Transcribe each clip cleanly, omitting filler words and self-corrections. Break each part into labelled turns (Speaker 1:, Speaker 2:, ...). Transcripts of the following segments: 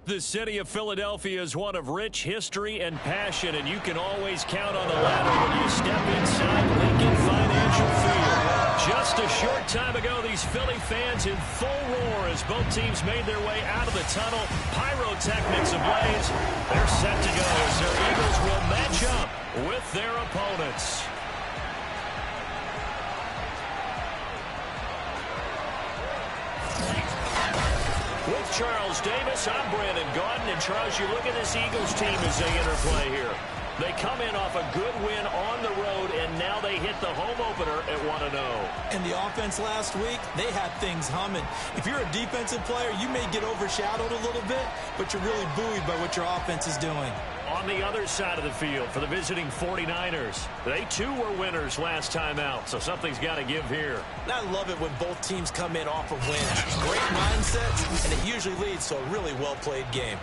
Speaker 1: The city of Philadelphia is one of rich history and passion, and you can always count on the ladder when you step inside Lincoln Financial Field. Just a short time ago, these Philly fans in full roar as both teams made their way out of the tunnel. Pyrotechnics ablaze. They're set to go as their Eagles will match up with their opponents. With Charles Davis, I'm Brandon Gaudin. And Charles, you look at this Eagles team as they interplay here. They come in off a good win on the road, and now they hit the home opener at 1-0.
Speaker 2: And the offense last week, they had things humming. If you're a defensive player, you may get overshadowed a little bit, but you're really buoyed by what your offense is doing.
Speaker 1: On the other side of the field for the visiting 49ers, they too were winners last time out, so something's got to give here.
Speaker 2: And I love it when both teams come in off of wins. Great mindsets, and it usually leads to a really well-played game.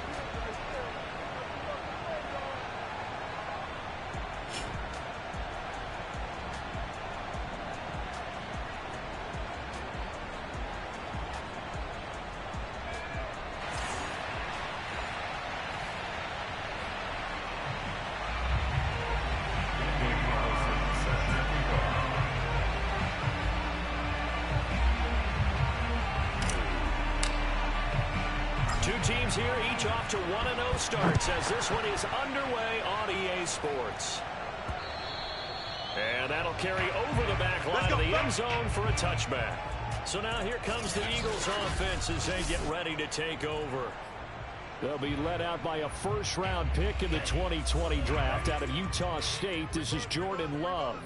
Speaker 1: Teams here, each off to 1-0 starts as this one is underway on EA Sports. And that'll carry over the back line of the end zone for a touchback. So now here comes the Eagles offense as they get ready to take over. They'll be led out by a first-round pick in the 2020 draft out of Utah State. This is Jordan Love.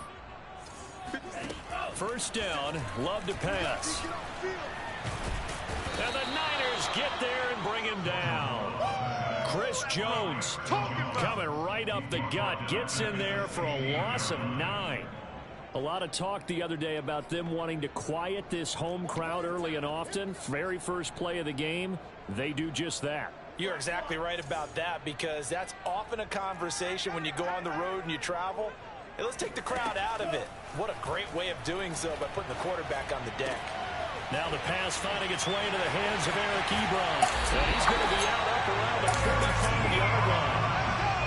Speaker 1: First down, Love to pass. And the Niners get there and bring him down. Chris Jones coming right up the gut. Gets in there for a loss of 9. A lot of talk the other day about them wanting to quiet this home crowd early and often. Very first play of the game, they do just that.
Speaker 2: You're exactly right about that, because that's often a conversation when you go on the road and you travel. Hey, let's take the crowd out of it. What a great way of doing so by putting the quarterback on the deck.
Speaker 1: Now the pass finding its way into the hands of Eric Ebron. And he's going to be out up around the 45-yard line.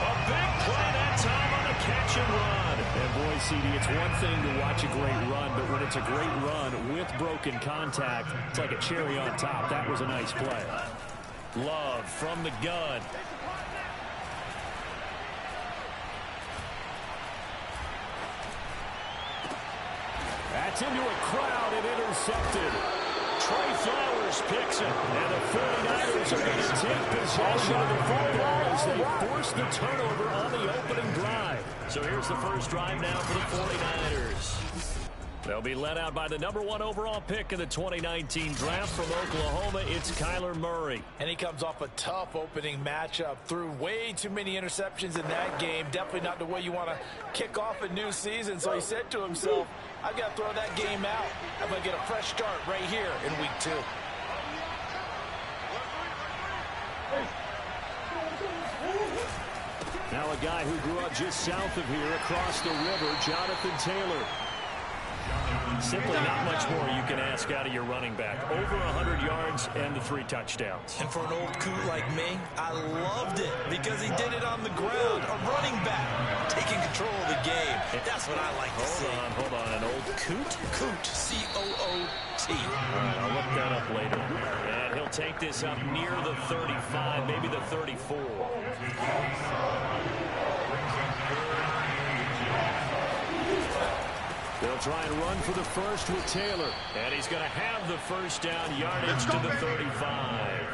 Speaker 1: A big play that time on a catch and run. And boy, CD, it's one thing to watch a great run, but when it's a great run with broken contact, it's like a cherry on top. That was a nice play. Love from the gun. That's into a crowd and intercepted. Trey Flowers picks it, and the 49ers are going to take possession of the football as they force the turnover on the opening drive. So here's the first drive now for the 49ers. They'll be led out by the #1 overall pick in the 2019 draft from Oklahoma. It's Kyler Murray.
Speaker 2: And he comes off a tough opening matchup. Threw way too many interceptions in that game. Definitely not the way you want to kick off a new season. So he said to himself, I've got to throw that game out. I'm going to get a fresh start right here in week 2.
Speaker 1: Now a guy who grew up just south of here across the river, Jonathan Taylor. Simply not much more you can ask out of your running back. Over 100 yards and the 3 touchdowns.
Speaker 2: And for an old coot like me, I loved it because he did it on the ground. A running back taking control of the game. That's what I like to see.
Speaker 1: Hold on. An old coot?
Speaker 2: Coot. C-O-O-T.
Speaker 1: All right, I'll look that up later. And he'll take this up near the 35, maybe the 34. They'll try and run for the first with Taylor. And he's going to have the first down, yardage to the 35.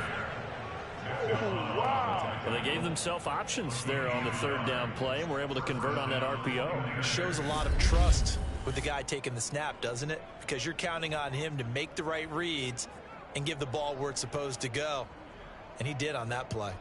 Speaker 1: Well, they gave themselves options there on the third down play, and were able to convert on that RPO.
Speaker 2: Shows a lot of trust with the guy taking the snap, doesn't it? Because you're counting on him to make the right reads and give the ball where it's supposed to go. And he did on that play.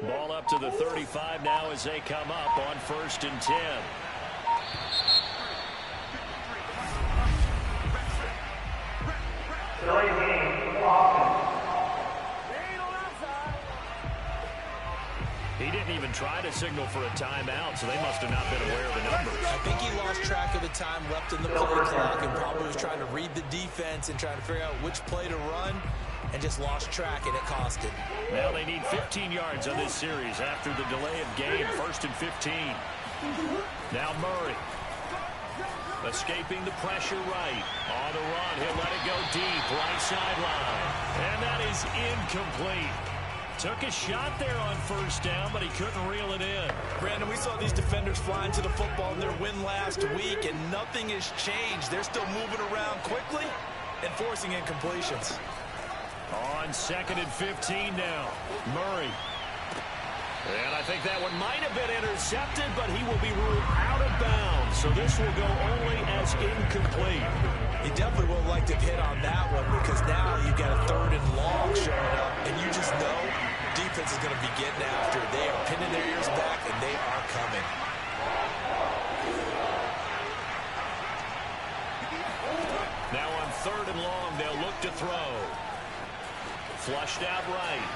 Speaker 1: Ball up to the 35 now as they come up on 1st and 10. He didn't even try to signal for a timeout, so they must have not been aware of the numbers.
Speaker 2: I think he lost track of the time left in the play clock and probably was trying to read the defense and trying to figure out which play to run and just lost track, and it cost him.
Speaker 1: Now they need 15 yards on this series after the delay of game. 1st and 15. Now Murray. Escaping the pressure right. On the run, he'll let it go deep. Right sideline. And that is incomplete. Took a shot there on 1st down, but he couldn't reel it in.
Speaker 2: Brandon, we saw these defenders flying to the football in their win last week, and nothing has changed. They're still moving around quickly and forcing incompletions.
Speaker 1: On 2nd and 15 now. Murray. And I think that one might have been intercepted, but he will be ruled out of bounds. So this will go only as incomplete.
Speaker 2: You definitely would like to hit on that one because now you've got a 3rd and long showing up, and you just know defense is going to be getting after. They are pinning their ears back, and they are coming.
Speaker 1: Now on 3rd and long, they'll look to throw. Flushed out right.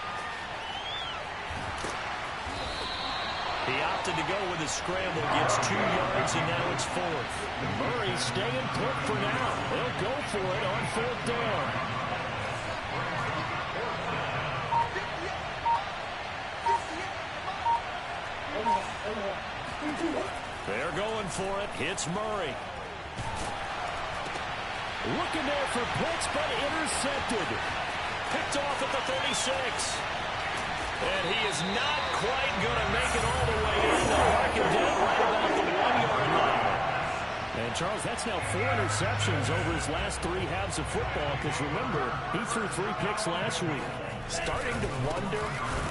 Speaker 1: He opted to go with a scramble, gets 2 yards, and now it's 4th. Murray staying put for now. They'll go for it on 4th down. They're going for it. Hits Murray. Looking there for blitz, but intercepted. Picked off at the 36. And he is not quite going to make it all the way in. They'll mark him down right about the 1-yard line. And, Charles, that's now 4 interceptions over his last 3 halves of football because, remember, he threw 3 picks last week.
Speaker 2: Starting to wonder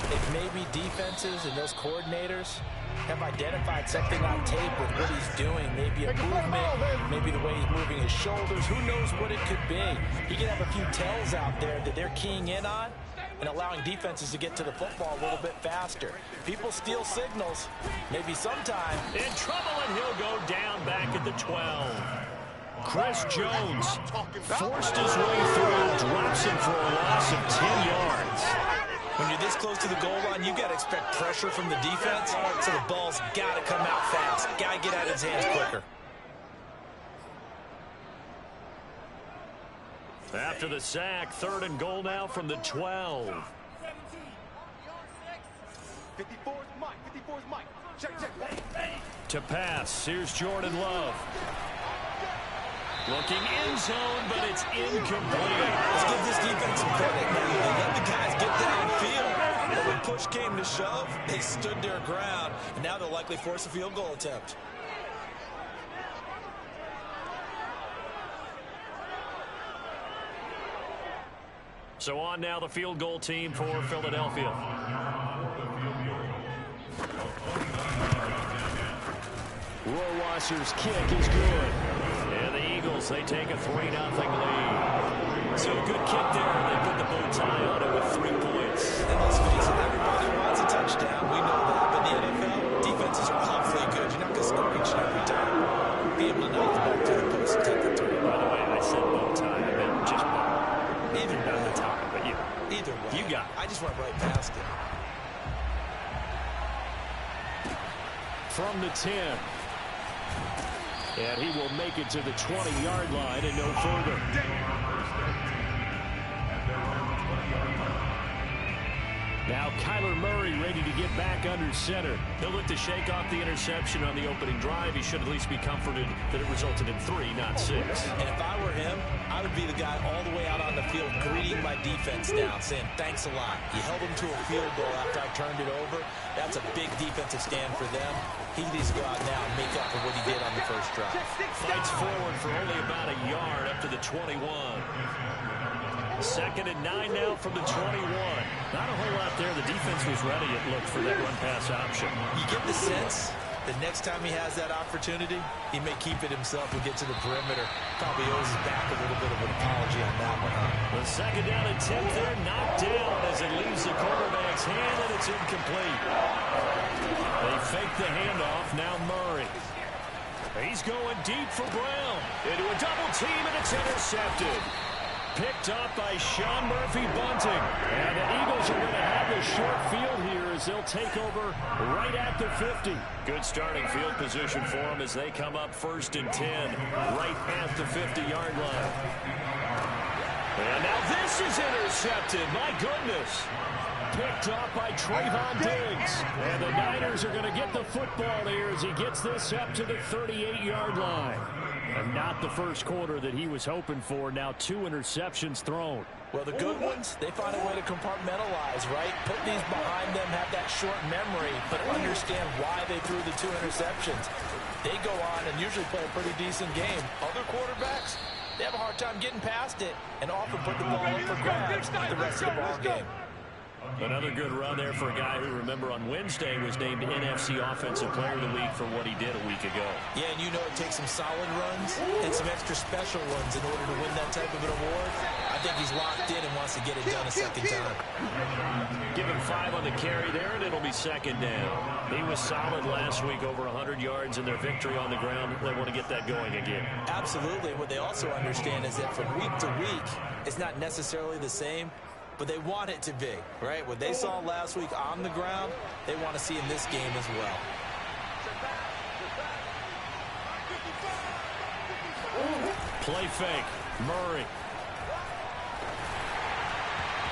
Speaker 2: if maybe defenses and those coordinators have identified something on tape with what he's doing. Maybe a movement, maybe the way he's moving his shoulders. Who knows what it could be? He could have a few tells out there that they're keying in on and allowing defenses to get to the football a little bit faster. People steal signals. Maybe sometime.
Speaker 1: In trouble, and he'll go down back at the 12. Chris Jones forced his way through, drops him for a loss of 10 yards.
Speaker 2: When you're this close to the goal line, you've got to expect pressure from the defense, so the ball's got to come out fast. Got to get out of his hands quicker.
Speaker 1: After the sack, 3rd and goal now from the 12.
Speaker 3: 54's Mike. Check.
Speaker 1: To pass, here's Jordan Love. Looking in zone, but it's incomplete.
Speaker 2: Let's give this defense some credit. They let the guys get downfield, but when push came to shove, they stood their ground, and now they'll likely force a field goal attempt.
Speaker 1: So on now the field goal team for Philadelphia. Rohrwasser's kick is good. And the Eagles, they take a 3-0 lead. So a good kick there. They put the bow tie on it with 3 points.
Speaker 2: And let's face it, everybody wants a touchdown. We know that. But in the NFL, defenses are awfully good. You're not going to score each and every time. Be able to knock the ball to the post and take the 3.
Speaker 1: By the way, I said bow tie. I meant just bow.
Speaker 2: Either way.
Speaker 1: Not the tie, but you.
Speaker 2: Either way.
Speaker 1: You got it.
Speaker 2: I just went right past it.
Speaker 1: From the 10. And he will make it to the 20-yard line and no further. Now Kyler Murray ready to get back under center. He'll look to shake off the interception on the opening drive. He should at least be comforted that it resulted in 3, not 6.
Speaker 2: And if I were him, I would be the guy all the way out on the field greeting my defense now, saying thanks a lot. You held them to a field goal after I turned it over. That's a big defensive stand for them. He needs to go out now and make up for what he did on the first drive.
Speaker 1: Fights forward for only about a yard up to the 21. 2nd and 9 now from the 21. Not a whole lot there. The defense was ready, it looked, for that run-pass option.
Speaker 2: You get the sense that next time he has that opportunity, he may keep it himself and get to the perimeter. Probably owes his back a little bit of an apology on that one.
Speaker 1: The 2nd down attempt there, knocked down as it leaves the quarterback's hand, and it's incomplete. They fake the handoff. Now Murray. He's going deep for Brown. Into a double team, and it's intercepted. Picked up by Sean Murphy-Bunting. And the Eagles are going to have the short field here as they'll take over right at the 50. Good starting field position for them as they come up 1st and 10, right at the 50-yard line. And now this is intercepted. My goodness. Picked up by Trayvon Diggs. And the Niners are going to get the football here as he gets this up to the 38-yard line. And not the first quarter that he was hoping for. Now 2 interceptions thrown.
Speaker 2: Well, the good ones, they find a way to compartmentalize, right? Put these behind them, have that short memory, but understand why they threw the 2 interceptions. They go on and usually play a pretty decent game. Other quarterbacks, they have a hard time getting past it and often put the ball up for grabs the rest of the ball game.
Speaker 1: Another good run there for a guy who, remember, on Wednesday was named NFC Offensive Player of the Week for what he did a week ago.
Speaker 2: Yeah, and you know it takes some solid runs and some extra special ones in order to win that type of an award. I think he's locked in and wants to get it done a second time.
Speaker 1: Give him 5 on the carry there, and it'll be 2nd down. He was solid last week, over 100 yards in their victory on the ground. They want to get that going again.
Speaker 2: Absolutely. What they also understand is that from week to week, it's not necessarily the same, but they want it to be, right? What they saw last week on the ground, they want to see in this game as well.
Speaker 1: Play fake. Murray.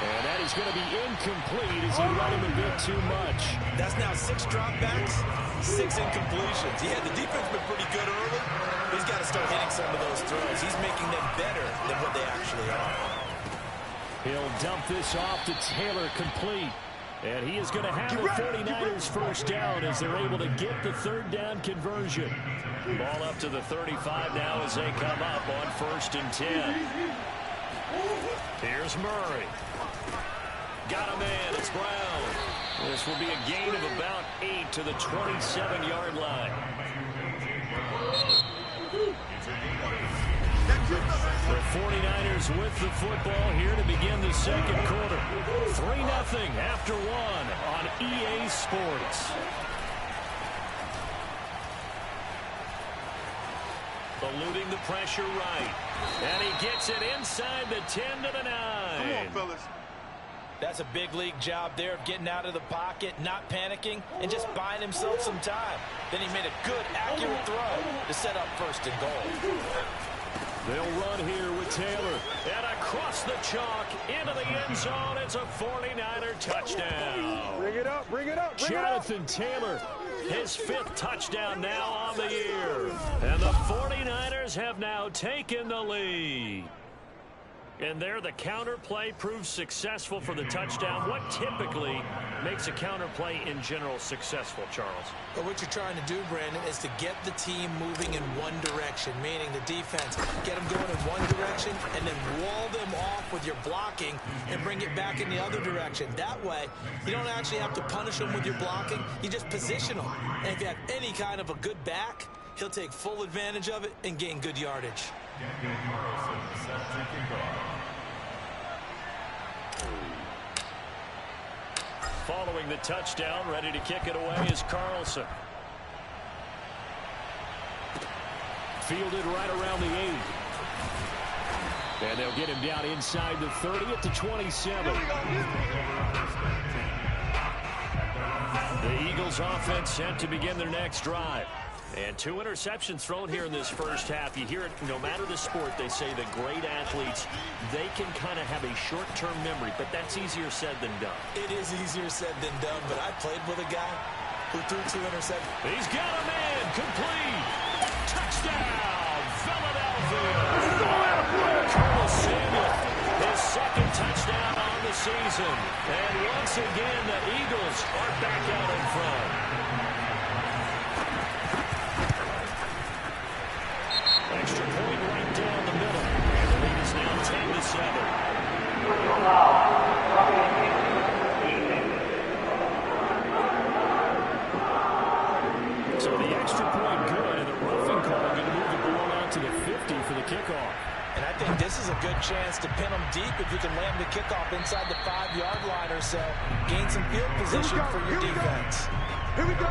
Speaker 1: And that is going to be incomplete as he run him a bit too much.
Speaker 2: That's now 6 dropbacks, 6 incompletions. Yeah, the defense been pretty good early. He's got to start hitting some of those throws. He's making them better than what they actually are.
Speaker 1: He'll dump this off to Taylor, complete. And he is going to have the 49ers first down as they're able to get the 3rd down conversion. Ball up to the 35 now as they come up on 1st and 10. Here's Murray. Got a man. It's Brown. This will be a gain of about 8 to the 27-yard line. The 49ers with the football here to begin the 2nd quarter. 3-0 after 1 on EA Sports. Eluding the pressure right. And he gets it inside the 10 to the 9.
Speaker 3: Come on, fellas.
Speaker 2: That's a big league job there of getting out of the pocket, not panicking, and just buying himself some time. Then he made a good, accurate throw to set up 1st and goal.
Speaker 1: They'll run here with Taylor. And across the chalk into the end zone. It's a 49er touchdown.
Speaker 3: Bring it up, bring it up, bring
Speaker 1: Jonathan
Speaker 3: it up.
Speaker 1: Taylor, his 5th touchdown now on the year. And the 49ers have now taken the lead. And there the counter play proves successful for the touchdown. What typically makes a counter play in general successful, Charles?
Speaker 2: But what you're trying to do, Brandon, is to get the team moving in one direction, meaning the defense, get them going in one direction and then wall them off with your blocking and bring it back in the other direction. That way, you don't actually have to punish them with your blocking. You just position them. And if you have any kind of a good back, he'll take full advantage of it and gain good yardage.
Speaker 1: Following the touchdown, ready to kick it away is Carlson. Fielded right around the 8. And they'll get him down inside the 30 at the 27. The Eagles offense set to begin their next drive. And 2 interceptions thrown here in this first half. You hear it, no matter the sport, they say the great athletes, they can kind of have a short-term memory, but that's easier said than done.
Speaker 2: It is easier said than done, but I played with a guy who threw 2 interceptions.
Speaker 1: He's got a man, complete. Touchdown, Philadelphia. Curtis Samuel, his 2nd touchdown on the season. And once again, the Eagles are back out in front. Extra point right down the middle. And the lead is now 10-7. So the extra point good, and the roughing call going to move the ball out to the 50 for the kickoff.
Speaker 2: And I think this is a good chance to pin them deep if you can land the kickoff inside the 5-yard line or so. Gain some field position for your defense.
Speaker 3: Here we go.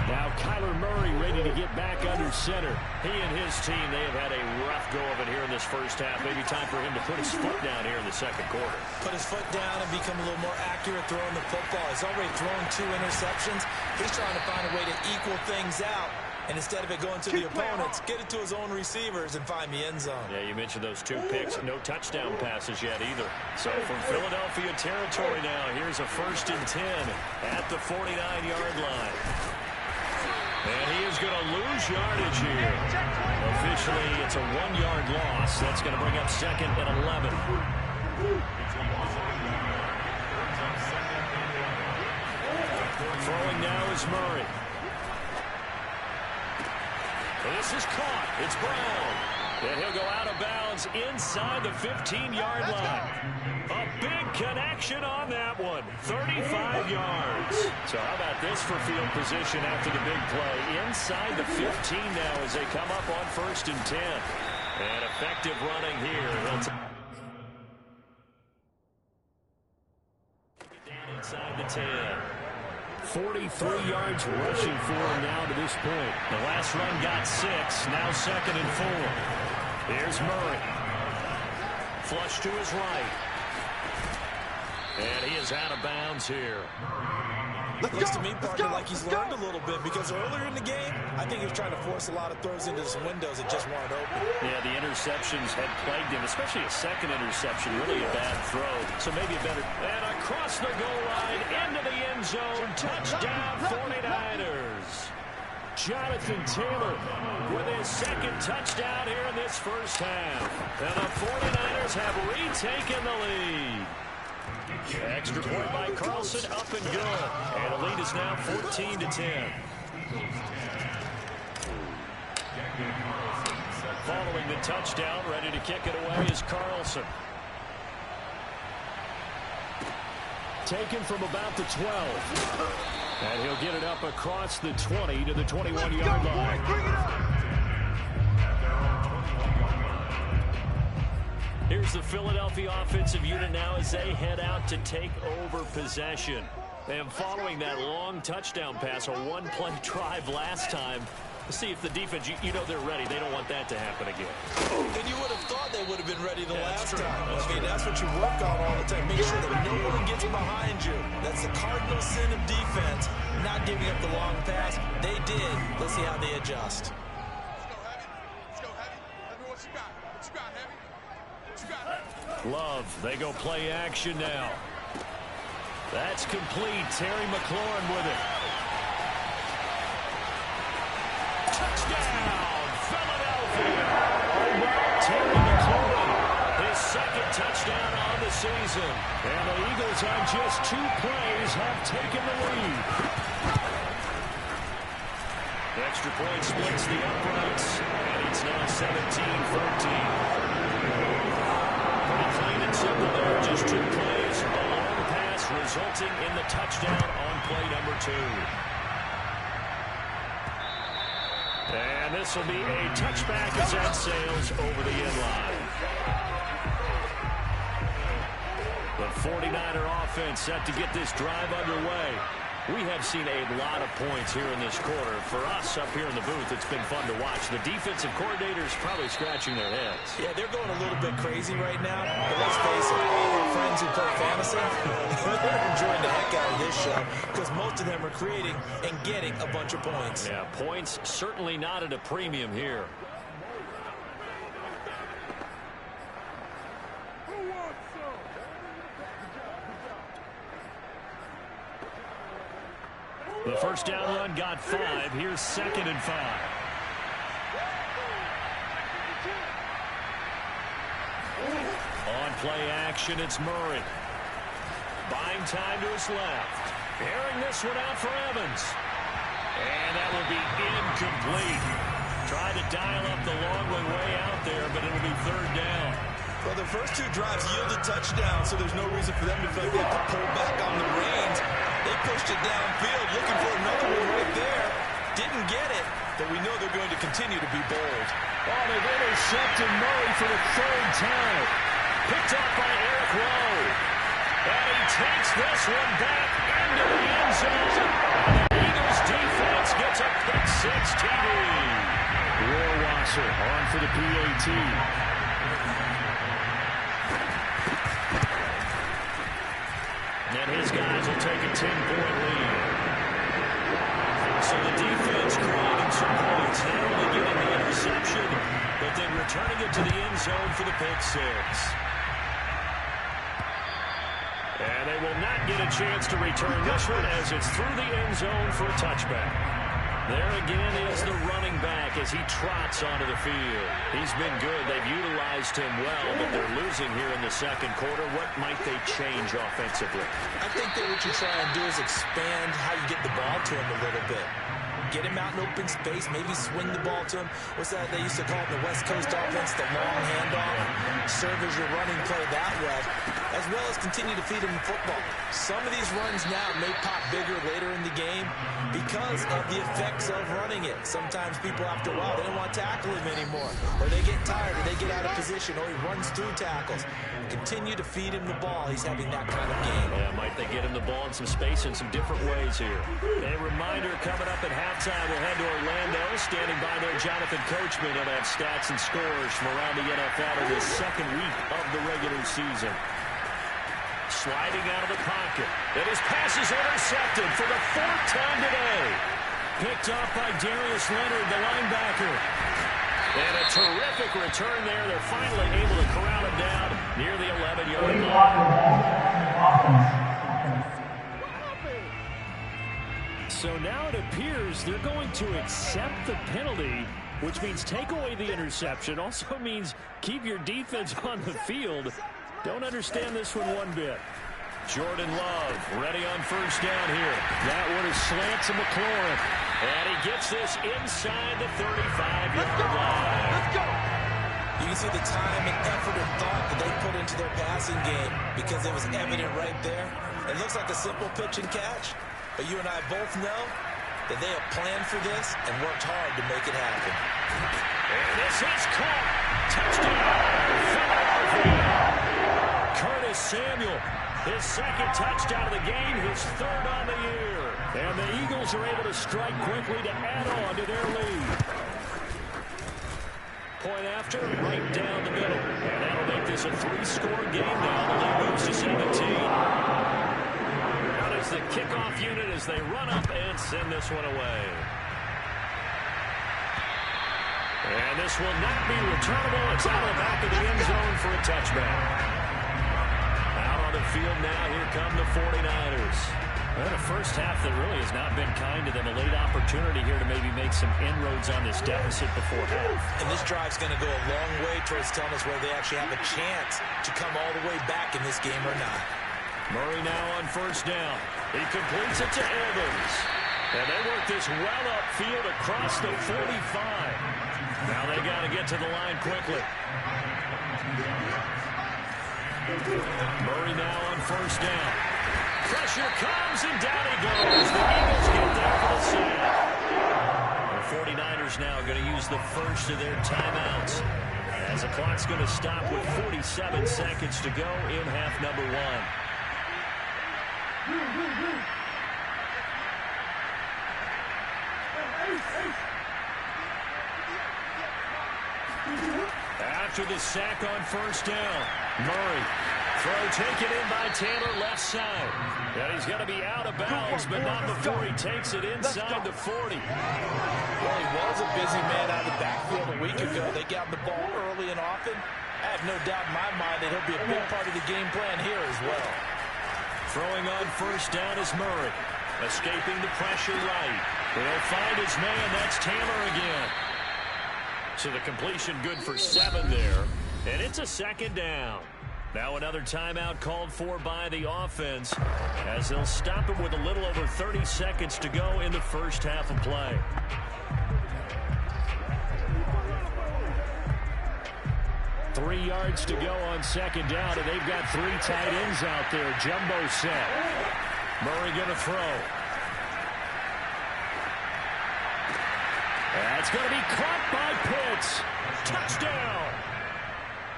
Speaker 1: Now Kyler Murray ready to get back under center. He and his team, they have had a rough go of it here in this first half. Maybe time for him to put his foot down here in the second quarter.
Speaker 2: Put his foot down and become a little more accurate throwing the football. He's already thrown 2 interceptions. He's trying to find a way to equal things out. And instead of it going to the opponents, get it to his own receivers and find the end zone. Yeah,
Speaker 1: you mentioned those 2 picks. No touchdown passes yet either. So from Philadelphia territory now, here's a 1st and 10 at the 49-yard line. And he is going to lose yardage here. Officially, it's a 1-yard loss. That's going to bring up 2nd and 11. Throwing now is Murray. This is caught. It's Brown. And he'll go out of bounds inside the 15-yard line. A big connection on that one. 35 yards. So how about this for field position after the big play? Inside the 15 now as they come up on 1st and 10. And effective running here. Inside the 10. 43 yards rushing for him now to this point. The last run got 6. Now 2nd and 4. Here's Murray. Flush to his right. And he is out of bounds here.
Speaker 2: Looks to me, partner, like he's learned a little bit because earlier in the game, I think he was trying to force a lot of throws into some windows that just weren't open.
Speaker 1: Yeah, the interceptions had plagued him, especially a 2nd interception, really a bad throw. So maybe a better... And across the goal line, into the end zone, touchdown 49ers. Jonathan Taylor with his 2nd touchdown here in this first half. And the 49ers have retaken the lead. Extra point by Carlson, up and good. And the lead is now 14-10. Following the touchdown, ready to kick it away is Carlson. Taken from about the 12. And he'll get it up across the 20 to the 21-yard line. Here's the Philadelphia offensive unit now as they head out to take over possession. And following that long touchdown pass, a 1-play drive last time, to see if the defense, you know they're ready. They don't want that to happen again.
Speaker 2: And you would have thought they would have been ready the last time. I mean, that's what you work on all the time. Make sure that no one gets behind you. That's the cardinal sin of defense, not giving up the long pass. They did. Let's see how they adjust.
Speaker 3: Let's go, Heavy. Heavy, what you got? What you got, Heavy?
Speaker 1: Love, they go play action now. That's complete. Terry McLaurin with it. Touchdown, Philadelphia. Terry McLaurin, his 2nd touchdown on the season. And the Eagles on just 2 plays have taken the lead. The extra point splits the uprights, and it's now 17-14. Plain and simple there, just 2 plays, a long pass resulting in the touchdown on play number 2. And this will be a touchback as that sails over the end line. The 49er offense set to get this drive underway. We have seen a lot of points here in this quarter. For us up here in the booth, it's been fun to watch. The defensive coordinators probably scratching their heads.
Speaker 2: Yeah, they're going a little bit crazy right now. But let's face it, all of our friends who play fantasy, they're enjoying the heck out of this show because most of them are creating and getting a bunch of points.
Speaker 1: Yeah, points certainly not at a premium here. The first down run got 5. Here's 2nd and 5. On play action, it's Murray. Buying time to his left. Airing this one out for Evans. And that will be incomplete. Tried to dial up the long way out there, but it'll be 3rd down.
Speaker 2: Well, the first 2 drives yielded touchdowns, so there's no reason for them to feel like they have to pull back on the reins. They pushed it downfield, looking for another one right there. Didn't get it, but we know they're going to continue to be bold.
Speaker 1: Oh, they've intercepted Murray for the 3rd time. Picked up by Eric Rowe. And he takes this one back into the end zone. And the Eagles defense gets a pick six TD. Rohrwasser on for the PAT. And his guys will take a 10-point lead. So the defense creating some points, not only getting the interception, but then returning it to the end zone for the pick six. And they will not get a chance to return this one as it's through the end zone for a touchback. There again is the running back as he trots onto the field. He's been good. They've utilized him well, but they're losing here in the second quarter. What might they change offensively?
Speaker 2: I think that what you try and do is expand how you get the ball to him a little bit. Get him out in open space, maybe swing the ball to him. What's that they used to call it in the West Coast offense, the long handoff? Serve as your running play that way, as well as continue to feed him the football. Some of these runs now may pop bigger later in the game because of the effects of running it. Sometimes people, after a while, they don't want to tackle him anymore, or they get tired, or they get out of position, or he runs through tackles. Continue to feed him the ball. He's having that kind of game.
Speaker 1: Yeah, might they get him the ball in some space in some different ways here. A reminder coming up at halftime, we'll head to Orlando. Standing by there, Jonathan Coachman will have stats and scores from around the NFL in this second week of the regular season. Sliding out of the pocket. And his pass is intercepted for the fourth time today. Picked off by Darius Leonard, the linebacker. And a terrific return there. They're finally able to corral him down near the 11-yard line. So now it appears they're going to accept the penalty, which means take away the interception. Also means keep your defense on the field. Don't understand this one bit. Jordan Love ready on first down here. That one is slant to McLaurin. And he gets this inside the 35-yard line.
Speaker 3: Let's go.
Speaker 2: You can see the time and effort and thought that they put into their passing game because it was evident right there. It looks like a simple pitch and catch, but you and I both know that they have planned for this and worked hard to make it happen.
Speaker 1: And this is caught. Touchdown, Philadelphia. Curtis Samuel, his second touchdown of the game, his third on the year. And the Eagles are able to strike quickly to add on to their lead. Point after, right down the middle. And that'll make this a three-score game now. The lead moves to 17. Out is the kickoff unit as they run up and send this one away. And this will not be returnable. It's out of the back of the end zone for a touchback. Out on the field now, here come the 49ers. Well, the first half that really has not been kind to them. A late opportunity here to maybe make some inroads on this deficit before half.
Speaker 2: And this drive's going to go a long way towards telling us whether they actually have a chance to come all the way back in this game or not.
Speaker 1: Murray now on first down. He completes it to Evans. And they work this well upfield across the 45. Now they got to get to the line quickly. Murray now on first down. Pressure comes, and down he goes. The Eagles get there for the sack. The 49ers now going to use the first of their timeouts, as the clock's going to stop with 47 seconds to go in half number one. After the sack on first down, Murray. Throw taken in by Taylor, left side. And he's going to be out of bounds, but not before he takes it inside the 40.
Speaker 2: Well, he was a busy man out of the backfield a week ago. They got the ball early and often. I have no doubt in my mind that he'll be a big part of the game plan here as well.
Speaker 1: Throwing on first down is Murray. Escaping the pressure right. He'll find his man. That's Taylor again. So the completion good for 7 there. And it's a second down. Now another timeout called for by the offense as they'll stop it with a little over 30 seconds to go in the first half of play. Three yards to go on second down, and they've got 3 tight ends out there. Jumbo set. Murray going to throw. That's going to be caught by Pitts. Touchdown.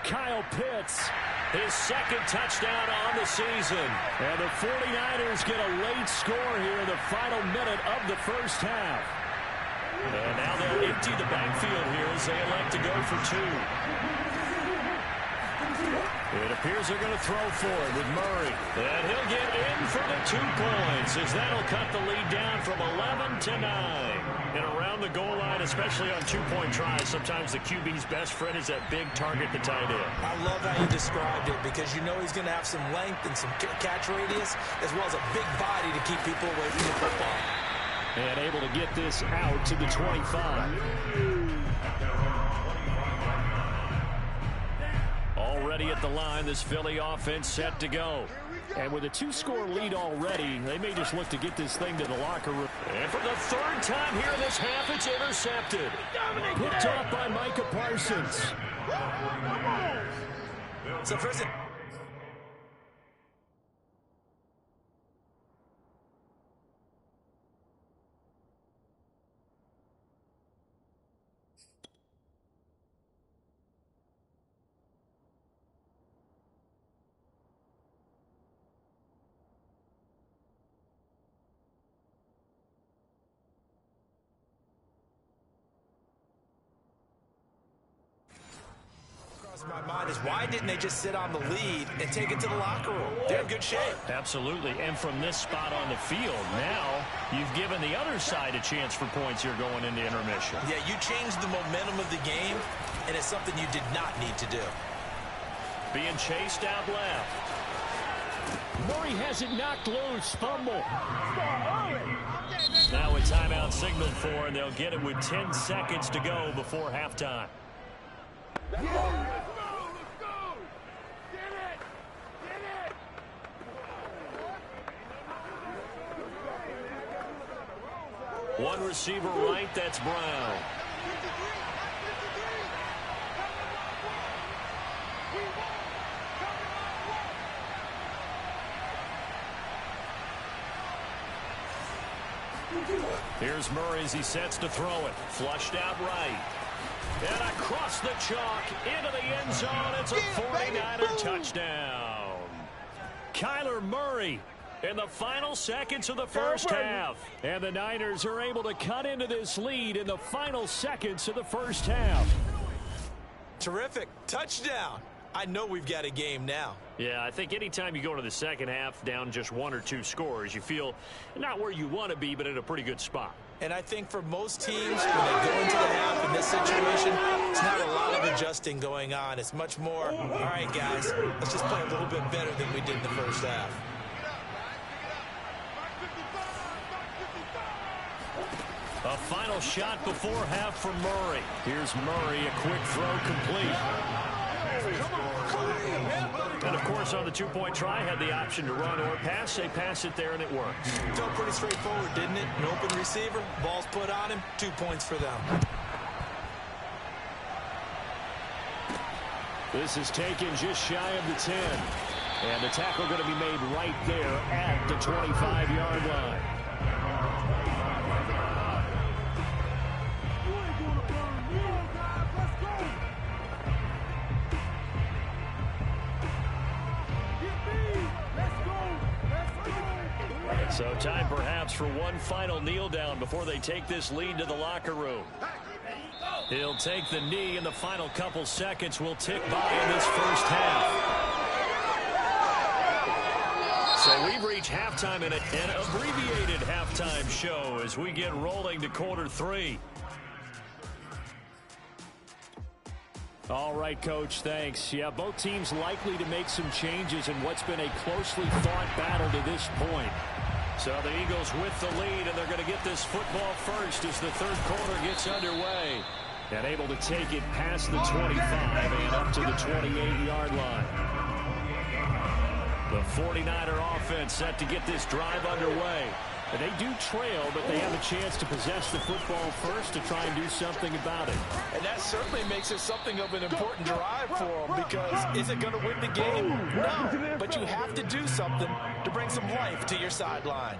Speaker 1: Kyle Pitts His second touchdown on the season. And the 49ers get a late score here in the final minute of the first half. And now they'll empty the backfield here as they elect to go for two. It appears they're going to throw for it with Murray. And he'll get in for the 2 points as that'll cut the lead down from 11 to 9. And around the goal line, especially on 2-point tries, sometimes the QB's best friend is that big target, the tight end.
Speaker 2: I love how you described it because you know he's going to have some length and some catch radius as well as a big body to keep people away from the football.
Speaker 1: And able to get this out to the 25. Already at the line, this Philly offense set to go. And with a 2-score lead already, they may just look to get this thing to the locker room. And for the 3rd time here this half, it's intercepted. Picked off by Micah Parsons.
Speaker 2: So first, my mind is why didn't they just sit on the lead and take it to the locker room? They're in good shape.
Speaker 1: Absolutely. And from this spot on the field, now you've given the other side a chance for points here going into intermission.
Speaker 2: Yeah, you changed the momentum of the game, and it's something you did not need to do.
Speaker 1: Being chased out left. Murray has it knocked loose. Fumble. Now a timeout signaled for, and they'll get it with 10 seconds to go before halftime.
Speaker 3: Let's go! Get it! Get it!
Speaker 1: One receiver right, that's Brown. Here's Murray as he sets to throw it. Flushed out right. And across the chalk into the end zone. It's a 49er touchdown. Kyler Murray in the final seconds of the first half. And the Niners are able to cut into this lead in the final seconds of the first half.
Speaker 2: Terrific. Touchdown. I know we've got a game now.
Speaker 1: Yeah, I think anytime you go into the second half down just 1 or 2 scores, you feel not where you want to be, but in a pretty good spot.
Speaker 2: And I think for most teams, when they go into the half in this situation, it's not a lot of adjusting going on. It's much more, all right, guys, let's just play a little bit better than we did in the first half.
Speaker 1: A final shot before half for Murray. Here's Murray, a quick throw complete. And, of course, on the 2-point try, had the option to run or pass. They pass it there, and it works.
Speaker 2: Felt pretty straightforward, didn't it? An open receiver, ball's put on him, 2 points for them.
Speaker 1: This is taken just shy of the 10. And the tackle going to be made right there at the 25-yard line. So time perhaps for one final kneel down before they take this lead to the locker room. He'll take the knee, and the final couple seconds will tick by in this first half. So we've reached halftime in an abbreviated halftime show as we get rolling to quarter 3. All right, Coach, thanks. Yeah, both teams likely to make some changes in what's been a closely fought battle to this point. So the Eagles with the lead, and they're going to get this football first as the third quarter gets underway. And able to take it past the 25 and up to the 28-yard line. The 49er offense set to get this drive underway. And they do trail, but they have a chance to possess the football first to try and do something about it.
Speaker 2: And that certainly makes it something of an important drive for them, because is it going to win the game? No, but you have to do something to bring some life to your sideline.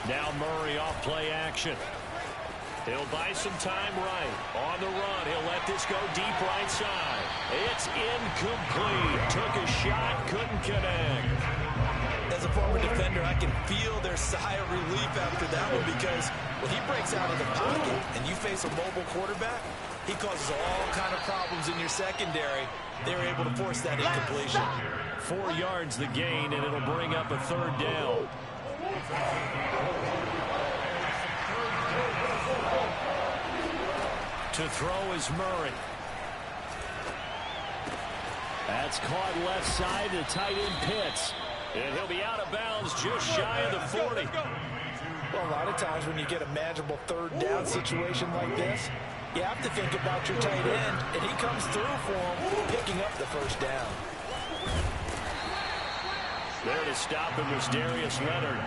Speaker 1: Now Murray off play action. He'll buy some time right. On the run, he'll let this go deep right side. It's incomplete. Took a shot, couldn't connect.
Speaker 2: As a former defender, I can feel their sigh of relief after that one, because when he breaks out of the pocket and you face a mobile quarterback, he causes all kind of problems in your secondary. They were able to force that incompletion.
Speaker 1: 4 yards the gain, and it'll bring up a 3rd down. To throw is Murray. That's caught left side to tight end Pitts. And he'll be out of bounds just shy of the 40.
Speaker 2: Well, a lot of times when you get a manageable 3rd down situation like this, you have to think about your tight end, and he comes through for him, picking up the 1st down.
Speaker 1: There to stop him was Darius Leonard.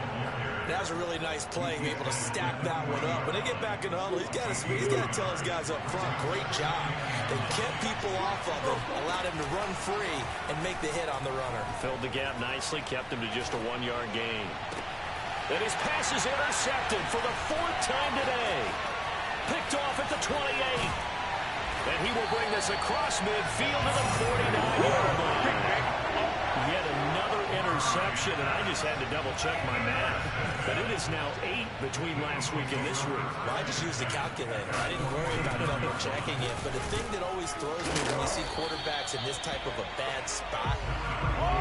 Speaker 2: That was a really nice play, able to stack that one up. When they get back in the huddle, he's got to tell his guys up front, great job. They kept people off of him, allowed him to run free and make the hit on the runner.
Speaker 1: Filled the gap nicely, kept him to just a 1-yard gain. And his pass is intercepted for the 4th time today. Picked off at the 28. And he will bring this across midfield to the 49-yard line. Yet another interception, and I just had to double-check my math. But it is now 8 between last week and this week.
Speaker 2: Well, I just used the calculator. I didn't worry about double-checking it. But the thing that always throws me when you see quarterbacks in this type of a bad spot,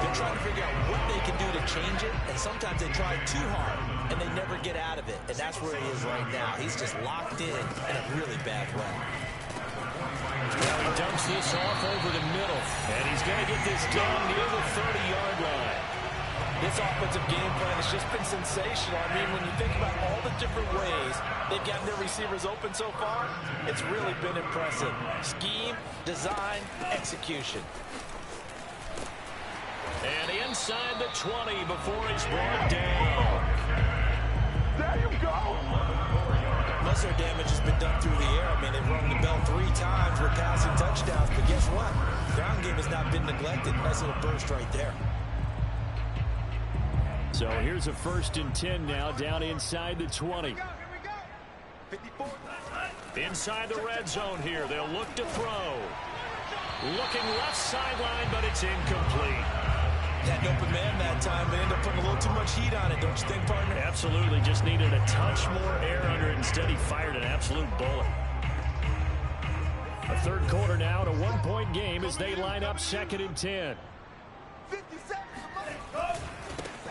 Speaker 2: they're trying to figure out what they can do to change it, and sometimes they try too hard, and they never get out of it. And that's where he is right now. He's just locked in a really bad way.
Speaker 1: Now he dumps this off over the middle, and he's going to get this down near the 30-yard line.
Speaker 2: This offensive game plan has just been sensational. I mean, when you think about all the different ways they've gotten their receivers open so far, it's really been impressive. Scheme, design, execution.
Speaker 1: And inside the 20 before he's brought down.
Speaker 3: There you go.
Speaker 2: Most of their damage has been done through the air. I mean, they've rung the bell 3 times with passing touchdowns, but guess what? Ground game has not been neglected. Nice little burst right there.
Speaker 1: So here's a 1st and 10 now, down inside the 20. Inside the red zone here, they'll look to throw. Looking left sideline, but it's incomplete.
Speaker 2: Had an open man that time, but ended up putting a little too much heat on it, don't you think, partner?
Speaker 1: Absolutely, just needed a touch more air under it. Instead, he fired an absolute bullet. A 3rd quarter now, and a 1-point game as they line up 2nd and 10.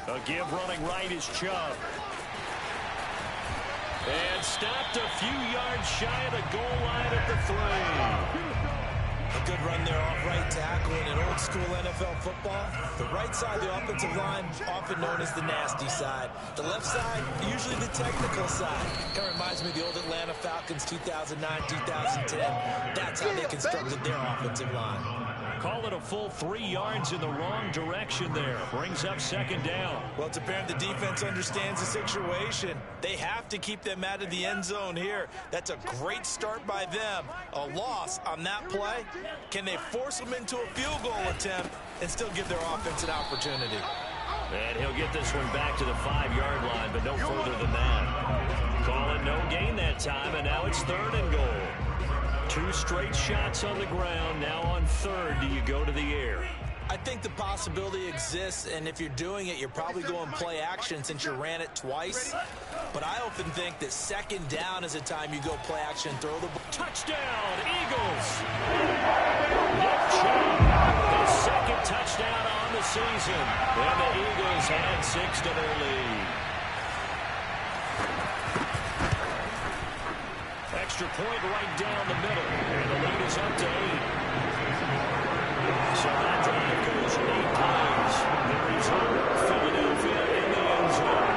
Speaker 1: A give running right is Chubb. And stopped a few yards shy of the goal line at the 3.
Speaker 2: A good run there off right tackle in an old school NFL football. The right side of the offensive line, often known as the nasty side. The left side, usually the technical side. Kind of reminds me of the old Atlanta Falcons 2009, 2010. That's how they constructed their offensive line.
Speaker 1: Call it a full 3 yards in the wrong direction there. Brings up 2nd down.
Speaker 2: Well, it's apparent the defense understands the situation. They have to keep them out of the end zone here. That's a great start by them. A loss on that play. Can they force them into a field goal attempt and still give their offense an opportunity?
Speaker 1: And he'll get this one back to the 5-yard line, but no further than that. Call it no gain that time, and now it's 3rd and goal. 2 straight shots on the ground. Now on 3rd, do you go to the air?
Speaker 2: I think the possibility exists, and if you're doing it, you're probably going play action since you ran it twice. But I often think that 2nd down is a time you go play action and throw the ball.
Speaker 1: Touchdown, Eagles! Nick Chubb, the 2nd touchdown on the season. And the Eagles add 6 to their lead. Extra point right down the middle, and the lead is up to 8. So that drive goes 8 plays. The result, Philadelphia in the end zone.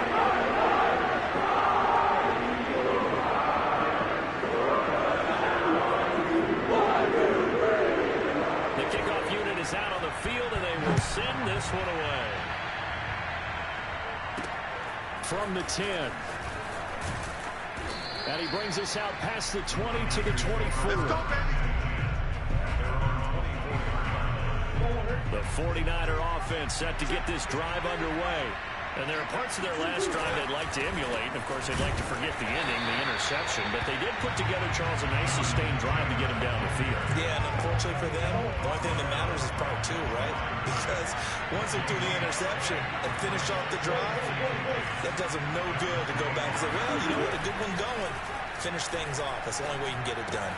Speaker 1: The kickoff unit is out on the field, and they will send this one away. From the 10. And he brings us out past the 20 to the 24. The 49er offense set to get this drive underway. And there are parts of their last drive they'd like to emulate. Of course, they'd like to forget the ending, the interception. But they did put together, Charles, a nice sustained drive to get him down the field.
Speaker 2: Yeah, and unfortunately for them, the only thing that matters is part two, right? Because once they do the interception and finish off the drive, that does them no good to go back and say, well, you know what, a good one going. Finish things off. That's the only way you can get it done.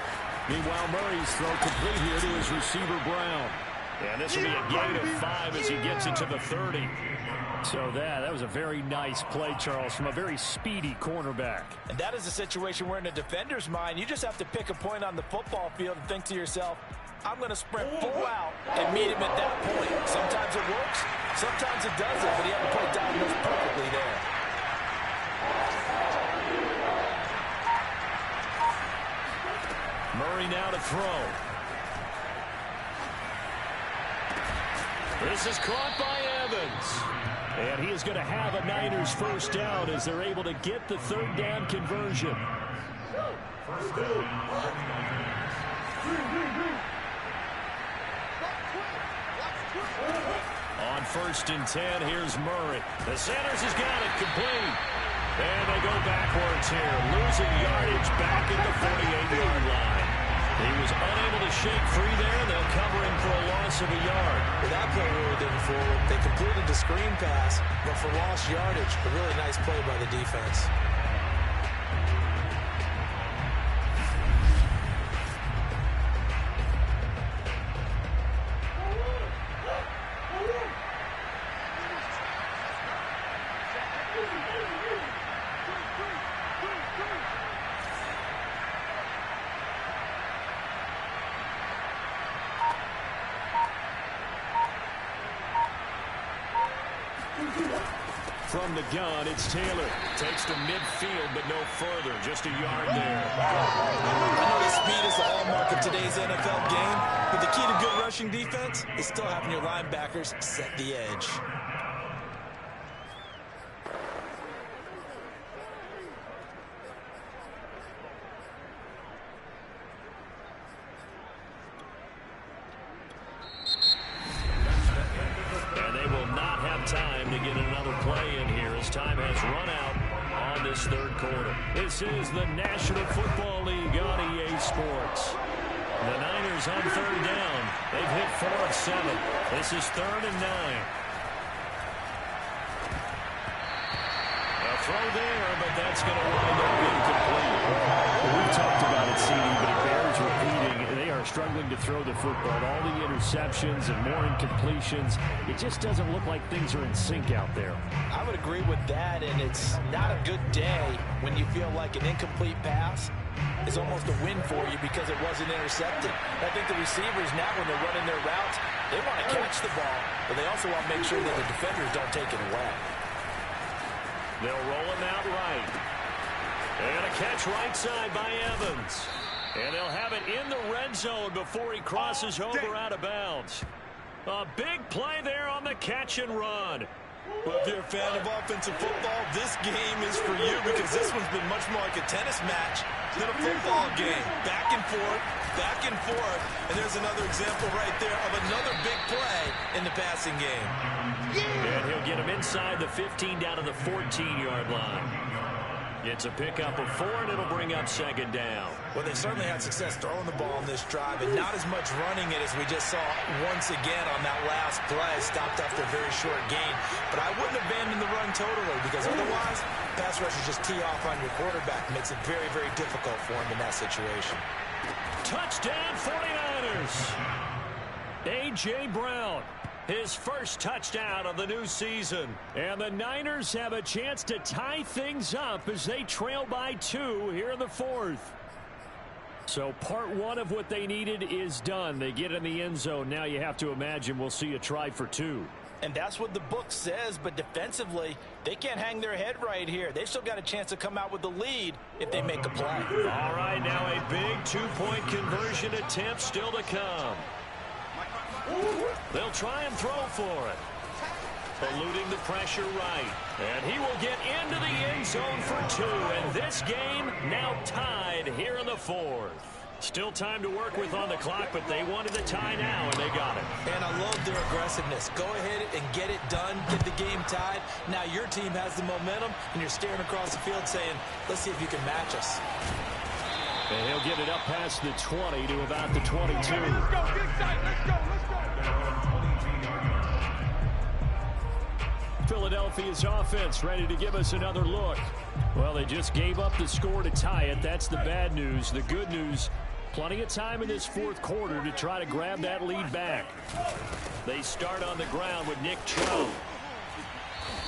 Speaker 1: Meanwhile, Murray's throw complete here to his receiver, Brown. And this will be a gain of 5 as he gets it to the 30. So that was a very nice play, Charles, from a very speedy cornerback.
Speaker 2: And that is a situation where in a defender's mind, you just have to pick a point on the football field and think to yourself, I'm going to sprint full out and meet him at that point. Sometimes it works, sometimes it doesn't, but he had to play diagonals perfectly there.
Speaker 1: Murray now to throw. This is caught by Evans. And he is going to have a Niners first down as they're able to get the third down conversion. On 1st and 10, here's Murray. The Sanders has got it complete. And they go backwards here, losing yardage back at the 48-yard line. He was unable to shake free there, and they'll cover him for a loss of a yard.
Speaker 2: Well, that play really didn't forward. They completed the screen pass, but for lost yardage, a really nice play by the defense.
Speaker 1: From the gun, it's Taylor. Takes to midfield, but no further. Just a yard there.
Speaker 2: I know the speed is the hallmark of today's NFL game, but the key to good rushing defense is still having your linebackers set the edge.
Speaker 1: Time to get another play in here as time has run out on this third quarter. This is the National Football League on EA Sports. The Niners on third down. They've hit 4 of 7. This is 3rd and 9. A throw there, but that's going to wind up incomplete. We've talked about it, CD, but it bears repeating. They are struggling to throw the football. All the interceptions and more incompletions. It just doesn't look like things are in sync out there.
Speaker 2: I would agree with that, and it's not a good day when you feel like an incomplete pass is almost a win for you because it wasn't intercepted. I think the receivers now, when they're running their routes, they want to catch the ball, but they also want to make sure that the defenders don't take it away.
Speaker 1: They'll roll him out right. And a catch right side by Evans. And they'll have it in the red zone before he crosses over out of bounds. A big play there on the catch and run.
Speaker 2: Well, if you're a fan of offensive football, this game is for you because this one's been much more like a tennis match than a football game. Back and forth, and there's another example right there of another big play in the passing game.
Speaker 1: And he'll get him inside the 15 down to the 14-yard line. It's a pickup of 4, and it'll bring up 2nd down.
Speaker 2: Well, they certainly had success throwing the ball on this drive, and not as much running it as we just saw once again on that last play. Stopped after a very short gain. But I wouldn't abandon the run totally, because otherwise, pass rushers just tee off on your quarterback. Makes it very, very difficult for him in that situation.
Speaker 1: Touchdown 49ers. A.J. Brown. His first touchdown of the new season. And the Niners have a chance to tie things up as they trail by 2 here in the 4th. So part 1 of what they needed is done. They get in the end zone. Now you have to imagine we'll see a try for 2.
Speaker 2: And that's what the book says, but defensively, they can't hang their head right here. They've still got a chance to come out with the lead if they make a play.
Speaker 1: All right, now a big 2-point conversion attempt still to come. They'll try and throw for it. Eluding the pressure right. And he will get into the end zone for 2. And this game now tied here in the 4th. Still time to work with on the clock, but they wanted the tie now, and they got it.
Speaker 2: And I love their aggressiveness. Go ahead and get it done, get the game tied. Now your team has the momentum, and you're staring across the field saying, let's see if you can match us.
Speaker 1: And he'll get it up past the 20 to about the 22.
Speaker 3: Let's go, big side, let's go.
Speaker 1: Philadelphia's offense ready to give us another look. Well, they just gave up the score to tie it. That's the bad news. The good news, plenty of time in this fourth quarter to try to grab that lead back. They start on the ground with Nick Chubb.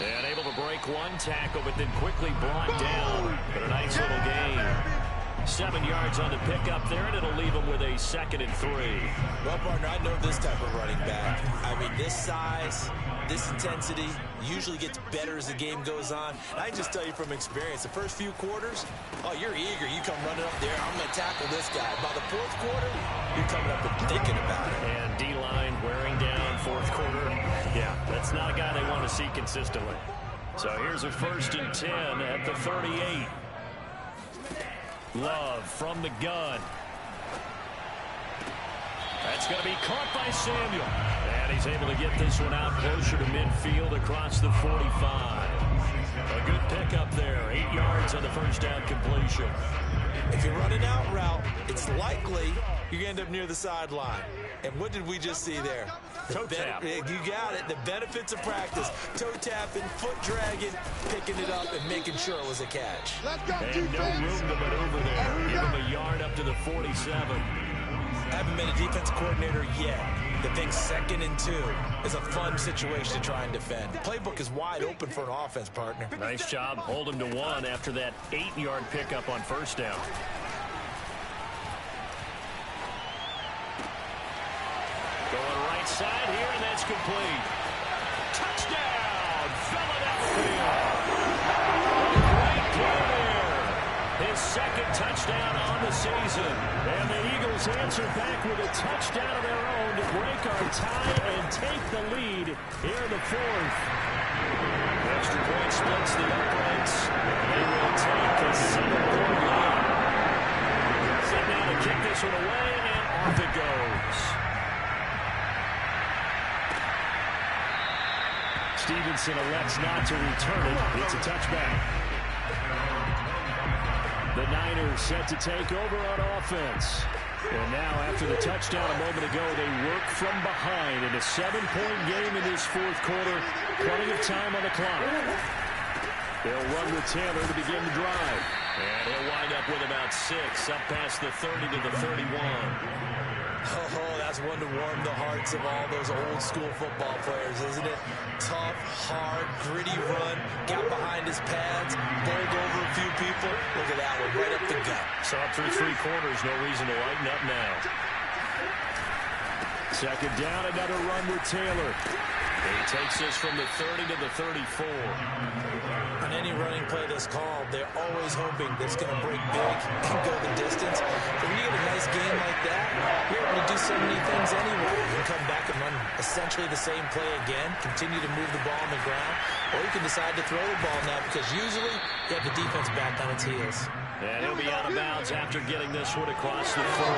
Speaker 1: And able to break one tackle, but then quickly brought down. But a nice little gain. 7 yards on the pickup there, and it'll leave them with a 2nd and 3.
Speaker 2: Well, partner, I know this type of running back. I mean, this size, this intensity usually gets better as the game goes on. And I can just tell you from experience, the first few quarters, oh, you're eager. You come running up there, I'm going to tackle this guy. By the fourth quarter, you're coming up and thinking about it.
Speaker 1: And D-line wearing down fourth quarter. Yeah, that's not a guy they want to see consistently. So here's a 1st and 10 at the 38. Love from the gun. That's going to be caught by Samuel. And he's able to get this one out closer to midfield across the 45. A good pickup there. 8 yards on the first down completion.
Speaker 2: If you're running out route, it's likely you're going to end up near the sideline. And what did we just see there?
Speaker 1: Toe tap.
Speaker 2: You got it. The benefits of practice. Toe tapping, foot dragging, picking it up, and making sure it was a catch.
Speaker 3: Let's go,
Speaker 1: And no room to maneuver there. Give him a yard up to the 47.
Speaker 2: Haven't been a defense coordinator yet. The thing 2nd and 2 is a fun situation to try and defend. Playbook is wide open for an offense, partner.
Speaker 1: Nice job. Hold him to 1 after that 8-yard pickup on first down. Going right side here, and that's complete. Touchdown, Philadelphia. Great play there. His 2nd touchdown on the season. And the Eagles answer back with a touchdown of their own to break our tie and take the lead here in the 4th. Extra point splits the uprights. They will take a 7-point lead. Set down to kick this one away, and off it goes. Stevenson elects not to return it. It's a touchback. The Niners set to take over on offense. And now, after the touchdown a moment ago, they work from behind in a 7-point game in this fourth quarter. Plenty of time on the clock. They'll run with Taylor to begin the drive. And he'll wind up with about 6, up past the 30 to the 31.
Speaker 2: Oh, that's one to warm the hearts of all those old-school football players, isn't it? Tough, hard, gritty run, got behind his pads, bowled over a few people. Look at that one, right up the gut.
Speaker 1: Saw it through 3 quarters, no reason to lighten up now. 2nd down, another run with Taylor. He takes this from the 30 to the 34.
Speaker 2: On any running play that's called, they're always hoping that it's going to break big and go the distance. But when you get a nice game like that, you're able to do so many things anyway. You can come back and run essentially the same play again, continue to move the ball on the ground, or you can decide to throw the ball now because usually you have the defense back on its heels.
Speaker 1: And he'll be out of bounds after getting this one across the 40.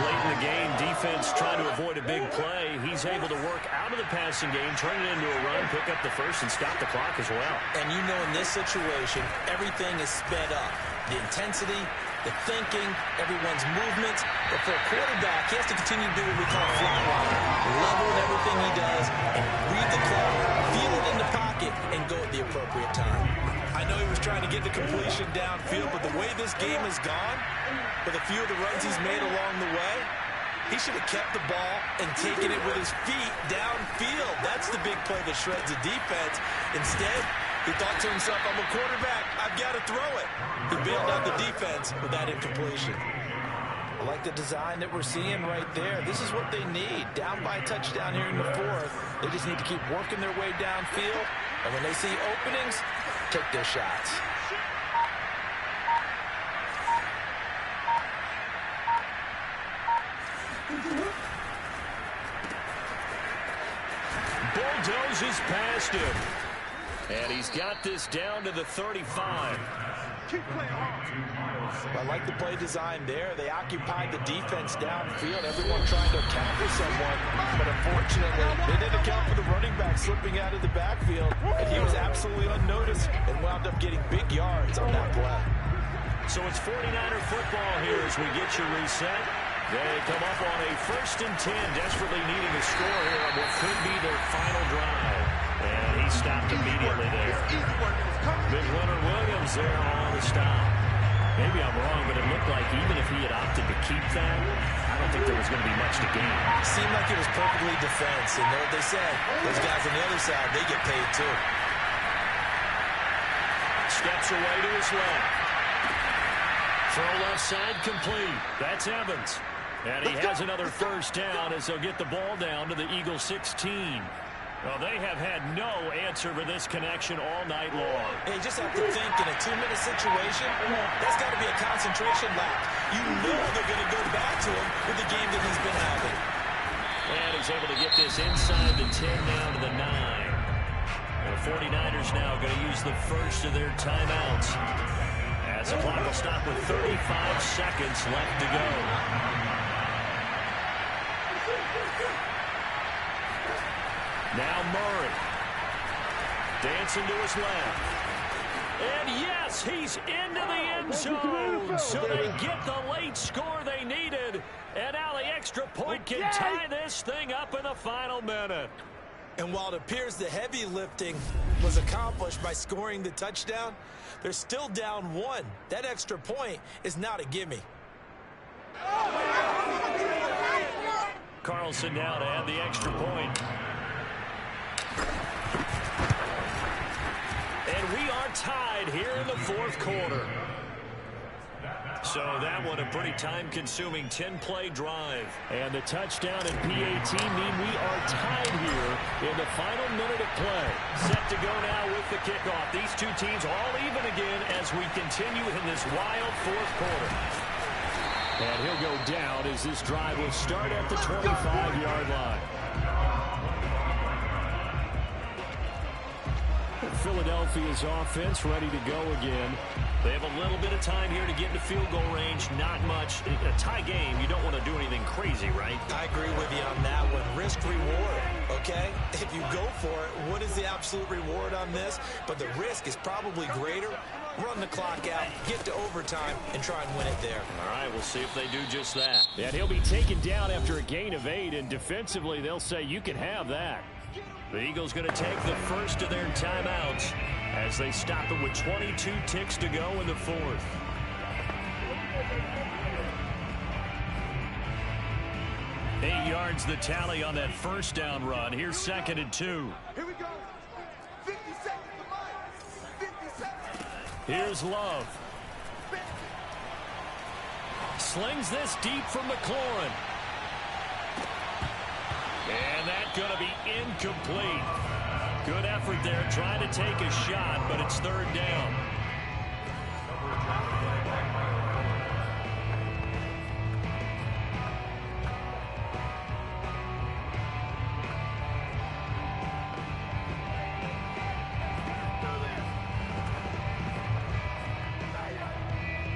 Speaker 1: Late in the game, defense trying to avoid a big play. He's able to work out of the passing game, turn it into a run, pick up the first, and stop the clock as well.
Speaker 2: And you know in this situation, everything is sped up. The intensity, the thinking, everyone's movements. But for a quarterback, he has to continue to do what we call flatline. Level in everything he does, and read the clock, feel it in the pocket, and go at the appropriate time. I know he was trying to get the completion downfield, but the way this game has gone, with a few of the runs he's made along the way, he should have kept the ball and taken it with his feet downfield. That's the big play that shreds the defense. Instead, he thought to himself, I'm a quarterback, I've got to throw it. He bailed out the defense with that incompletion. I like the design that we're seeing right there. This is what they need. Down by a touchdown here in the 4th. They just need to keep working their way downfield. And when they see openings, take their shots.
Speaker 1: Bulldozes past him. And he's got this down to the 35.
Speaker 3: Keep playing hard.
Speaker 2: I like the play design there. They occupied the defense downfield, everyone trying to account for someone. But unfortunately, they didn't account for the running back slipping out of the backfield. And he was absolutely unnoticed and wound up getting big yards on that play.
Speaker 1: So it's 49er football here as we get you reset. They come up on a 1st and 10, desperately needing a score here on what could be their final drive. And he stopped immediately there. Big runner Williams there on the stop. Maybe I'm wrong, but it looked like even if he had opted to keep that, I don't think there was going to be much to gain.
Speaker 2: Seemed like it was perfectly defense. And know what they said? Those guys on the other side, they get paid too.
Speaker 1: Steps away to his left. Throw left side complete. That's Evans. And he has another 1st down as they'll get the ball down to the Eagles 16. Well, they have had no answer for this connection all night long.
Speaker 2: Hey, you just have to think in a 2-minute situation, that's got to be a concentration lap. You know they're going to go back to him with the game that he's been having.
Speaker 1: And he's able to get this inside the 10 down to the 9. And the 49ers now going to use the first of their timeouts. As the clock will stop with 35 seconds left to go. Now Murray. Dancing to his left. And yes, he's into the end zone. So they get the late score they needed. And now the extra point can tie this thing up in the final minute.
Speaker 2: And while it appears the heavy lifting was accomplished by scoring the touchdown, they're still down 1. That extra point is not a gimme.
Speaker 1: Carlson now to add the extra point. And we are tied here in the 4th quarter. So that one a pretty time-consuming 10-play drive. And the touchdown and PAT mean we are tied here in the final minute of play. Set to go now with the kickoff. These two teams all even again as we continue in this wild 4th quarter. And he'll go down as this drive will start at the 25-yard line. Philadelphia's offense ready to go again. They have a little bit of time here to get into field goal range. Not much. A tie game, you don't want to do anything crazy, right?
Speaker 2: I agree with you on that one. Risk reward, okay? If you go for it, what is the absolute reward on this? But the risk is probably greater. Run the clock out, get to overtime, and try and win it there.
Speaker 1: All right, we'll see if they do just that. And he'll be taken down after a gain of 8, and defensively they'll say you can have that. The Eagles going to take the first of their timeouts as they stop it with 22 ticks to go in the 4th. Eight yards the tally on that 1st down run. Here's 2nd and 2.
Speaker 3: Here we go. 50 seconds to mine. 50 seconds.
Speaker 1: Here's Love. Slings this deep from McLaurin. And that's going to be incomplete. Good effort there trying to take a shot, but it's 3rd down.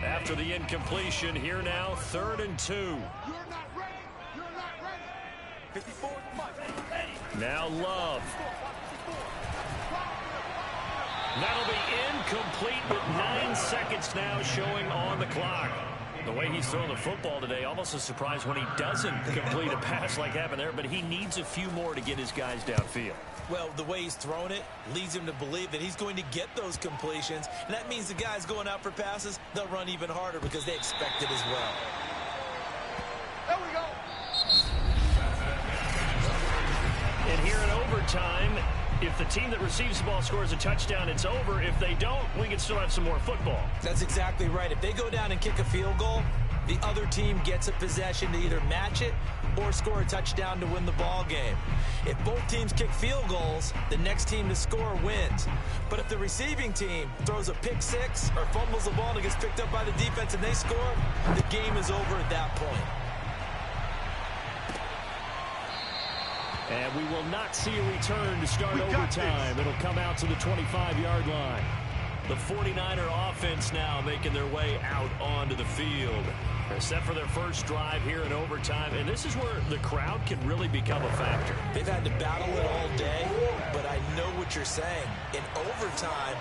Speaker 1: After the incompletion, here now, 3rd and 2.
Speaker 3: You're not ready. You're not ready. 54.
Speaker 1: Now Love. That'll be incomplete with 9 seconds now showing on the clock. The way he's thrown the football today, almost a surprise when he doesn't complete a pass like happened there, but he needs a few more to get his guys downfield.
Speaker 2: Well, the way he's thrown it leads him to believe that he's going to get those completions, and that means the guys going out for passes, they'll run even harder because they expect it as well.
Speaker 3: There we go.
Speaker 1: And here in overtime, if the team that receives the ball scores a touchdown, it's over. If they don't, we can still have some more football.
Speaker 2: That's exactly right. If they go down and kick a field goal, the other team gets a possession to either match it or score a touchdown to win the ball game. If both teams kick field goals, the next team to score wins. But if the receiving team throws a pick six or fumbles the ball and it gets picked up by the defense and they score, the game is over at that point.
Speaker 1: And we will not see a return to start overtime. It'll come out to the 25-yard line. The 49er offense now making their way out onto the field. They're set for their first drive here in overtime, and this is where the crowd can really become a factor.
Speaker 2: They've had to battle it all day, but I know what you're saying. In overtime,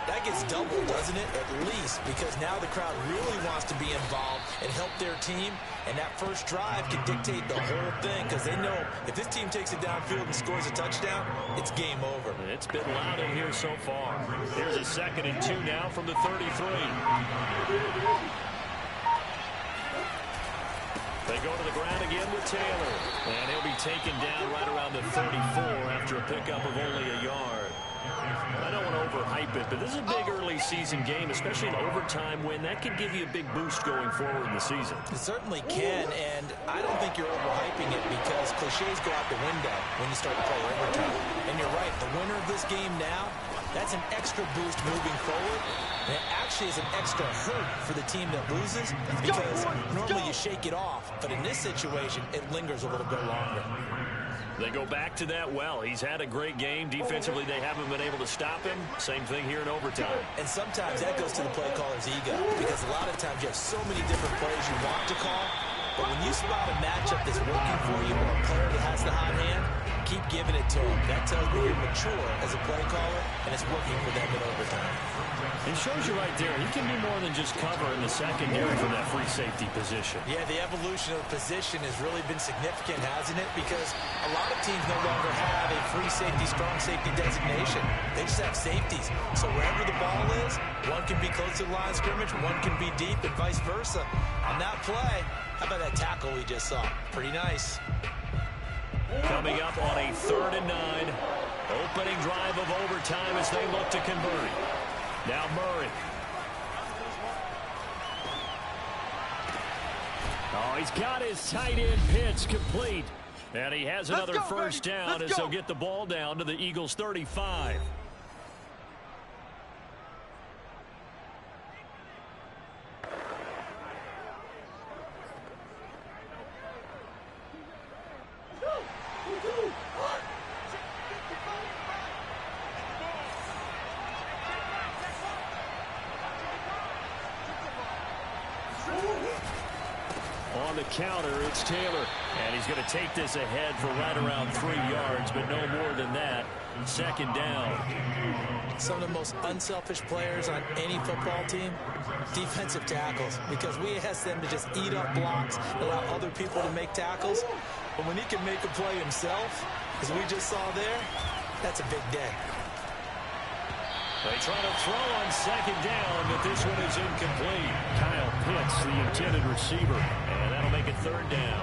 Speaker 2: that gets doubled, doesn't it? At least, because now the crowd really wants to be involved and help their team, and that first drive can dictate the whole thing because they know if this team takes it downfield and scores a touchdown, it's game over.
Speaker 1: It's been loud in here so far. Here's a 2nd and 2 now from the 33. They go to the ground again with Taylor, and he'll be taken down right around the 34 after a pickup of only a yard. I don't want to overhype it, but this is a big early season game, especially an overtime win. That could give you a big boost going forward in the season.
Speaker 2: It certainly can, and I don't think you're overhyping it because cliches go out the window when you start to play overtime. And you're right, the winner of this game now, that's an extra boost moving forward. And it actually is an extra hurt for the team that loses because normally you shake it off, but in this situation, it lingers a little bit longer.
Speaker 1: They go back to that well. He's had a great game. Defensively, they haven't been able to stop him. Same thing here in overtime.
Speaker 2: And sometimes that goes to the play caller's ego because a lot of times you have so many different plays you want to call, but when you spot a matchup that's working for you or a player that has the hot hand, keep giving it to him. That tells me you're mature as a play caller, and it's working for them in overtime.
Speaker 1: It shows you right there, he can do more than just cover in the secondary from that free safety position.
Speaker 2: Yeah, the evolution of the position has really been significant, hasn't it? Because a lot of teams no longer have a free safety, strong safety designation. They just have safeties. So wherever the ball is, one can be close to the line of scrimmage, one can be deep, and vice versa. On that play, how about that tackle we just saw? Pretty nice.
Speaker 1: Coming up on a 3rd and 9. Opening drive of overtime as they look to convert. Now Murray. Oh, he's got his tight end pitch complete. And he has another first down as he'll get the ball down to the Eagles' 35. On the counter, it's Taylor. And he's going to take this ahead for right around 3 yards, but no more than that. 2nd down.
Speaker 2: Some of the most unselfish players on any football team, defensive tackles, because we ask them to just eat up blocks, allow other people to make tackles. But when he can make a play himself, as we just saw there, that's a big day.
Speaker 1: They try to throw on 2nd down, but this one is incomplete. Kyle Pitts, the intended receiver, and that'll make it 3rd down.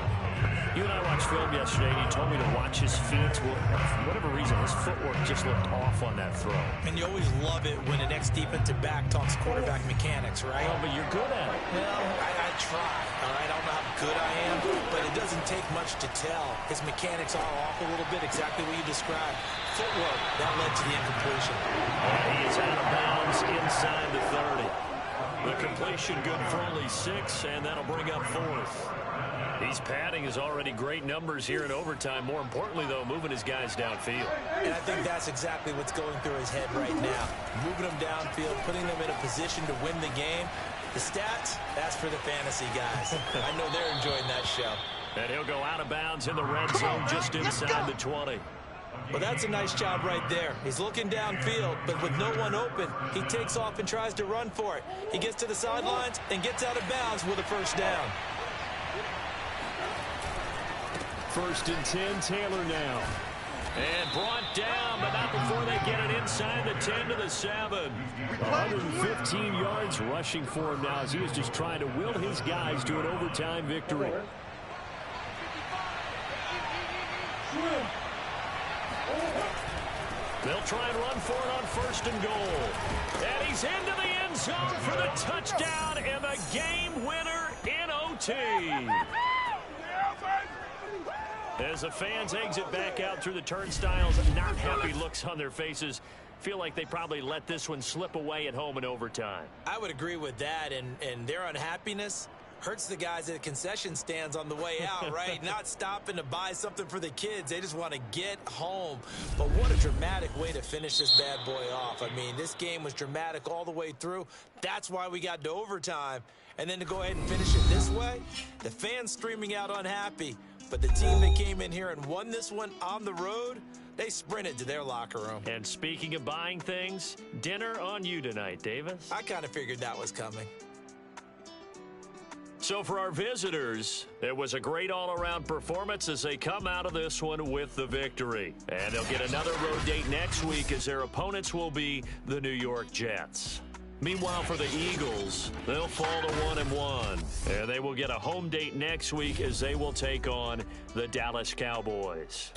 Speaker 1: You and I watched film yesterday, and he told me to watch his feet. Well, for whatever reason, his footwork just looked off on that throw.
Speaker 2: And you always love it when an ex-defensive back talks quarterback mechanics, right?
Speaker 1: Oh, but you're good at it.
Speaker 2: Well, I try, all right? I don't know how good I am, but it doesn't take much to tell. His mechanics are off a little bit, exactly what you described. Footwork, that led to the incompletion.
Speaker 1: He is out of bounds inside the 30. The completion good for only 6, and that'll bring up 4th. He's padding his already great numbers here in overtime. More importantly, though, moving his guys downfield.
Speaker 2: And I think that's exactly what's going through his head right now. Moving them downfield, putting them in a position to win the game. The stats, that's for the fantasy guys. I know they're enjoying that show.
Speaker 1: And he'll go out of bounds in the red zone just inside the 20.
Speaker 2: Well, that's a nice job right there. He's looking downfield, but with no one open, he takes off and tries to run for it. He gets to the sidelines and gets out of bounds with a first down.
Speaker 1: 1st and 10, Taylor now. And brought down, but not before they get it inside the 10 to the 7. 115 yards rushing for him now as he was just trying to will his guys to an overtime victory. They'll try and run for it on 1st and goal. And he's into the end zone for the touchdown and the game winner in OT. As the fans exit back out through the turnstiles, not happy looks on their faces. Feel like they probably let this one slip away at home in overtime.
Speaker 2: I would agree with that, and their unhappiness, Hurts the guys at the concession stands on the way out, right? Not stopping to buy something for the kids. They just want to get home. But what a dramatic way to finish this bad boy off. I mean, this game was dramatic all the way through. That's why we got to overtime. And then to go ahead and finish it this way, the fans streaming out unhappy. But the team that came in here and won this one on the road, they sprinted to their locker room.
Speaker 1: And speaking of buying things, dinner on you tonight, Davis.
Speaker 2: I kind of figured that was coming.
Speaker 1: So for our visitors, it was a great all-around performance as they come out of this one with the victory. And they'll get another road date next week as their opponents will be the New York Jets. Meanwhile, for the Eagles, they'll fall to 1-1. And they will get a home date next week as they will take on the Dallas Cowboys.